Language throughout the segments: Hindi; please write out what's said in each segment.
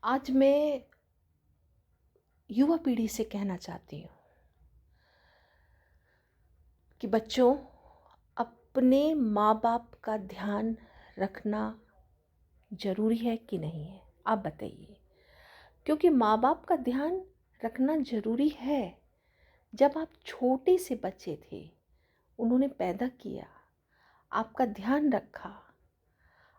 आज मैं युवा पीढ़ी से कहना चाहती हूँ कि बच्चों, अपने माँ बाप का ध्यान रखना ज़रूरी है कि नहीं है? आप बताइए। क्योंकि माँ बाप का ध्यान रखना ज़रूरी है। जब आप छोटे से बच्चे थे, उन्होंने पैदा किया, आपका ध्यान रखा,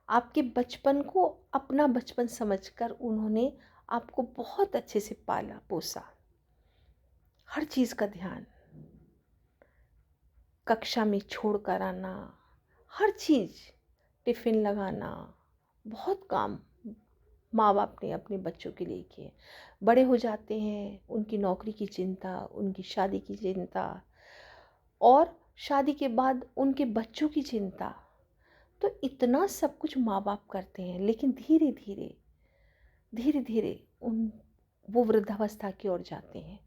आपके बचपन को अपना बचपन समझकर उन्होंने आपको बहुत अच्छे से पाला पोसा। हर चीज़ का ध्यान, कक्षा में छोड़ कर आना, हर चीज़, टिफ़िन लगाना, बहुत काम माँ बाप ने अपने बच्चों के लिए किए। बड़े हो जाते हैं, उनकी नौकरी की चिंता, उनकी शादी की चिंता और शादी के बाद उनके बच्चों की चिंता। तो इतना सब कुछ माँ बाप करते हैं, लेकिन धीरे धीरे धीरे धीरे वो वृद्धावस्था की ओर जाते हैं।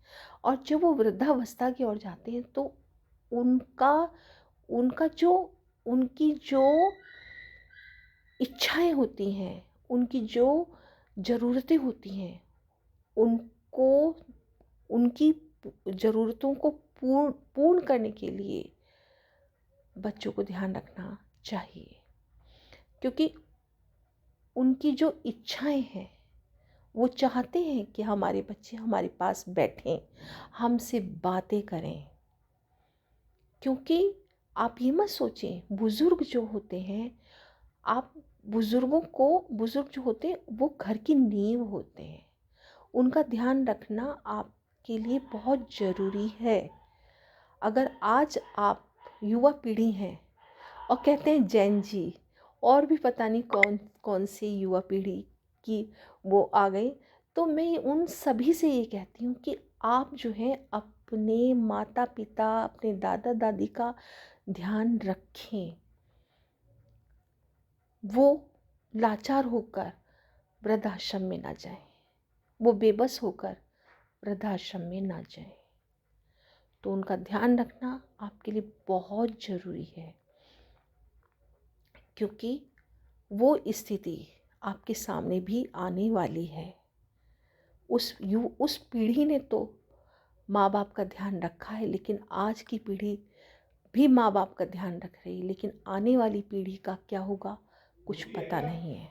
और जब वो वृद्धावस्था की ओर जाते हैं तो उनका उनका जो उनकी जो इच्छाएं होती हैं, उनकी जो ज़रूरतें होती हैं, उनको उनकी ज़रूरतों को पूर्ण करने के लिए बच्चों को ध्यान रखना चाहिए। क्योंकि उनकी जो इच्छाएं हैं, वो चाहते हैं कि हमारे बच्चे हमारे पास बैठें, हमसे बातें करें। क्योंकि आप ये मत सोचें, बुज़ुर्ग जो होते हैं, आप बुज़ुर्ग जो होते हैं वो घर की नींव होते हैं। उनका ध्यान रखना आपके लिए बहुत ज़रूरी है। अगर आज आप युवा पीढ़ी हैं और कहते हैं जेन जी, और भी पता नहीं कौन कौन सी युवा पीढ़ी की वो आ गई, तो मैं उन सभी से ये कहती हूँ कि आप जो है अपने माता पिता, अपने दादा दादी का ध्यान रखें। वो लाचार होकर वृद्धाश्रम में ना जाएं, वो बेबस होकर वृद्धाश्रम में ना जाएं। तो उनका ध्यान रखना आपके लिए बहुत ज़रूरी है। क्योंकि वो स्थिति आपके सामने भी आने वाली है। उस पीढ़ी ने तो माँ बाप का ध्यान रखा है, लेकिन आज की पीढ़ी भी माँ बाप का ध्यान रख रही है, लेकिन आने वाली पीढ़ी का क्या होगा कुछ पता नहीं है।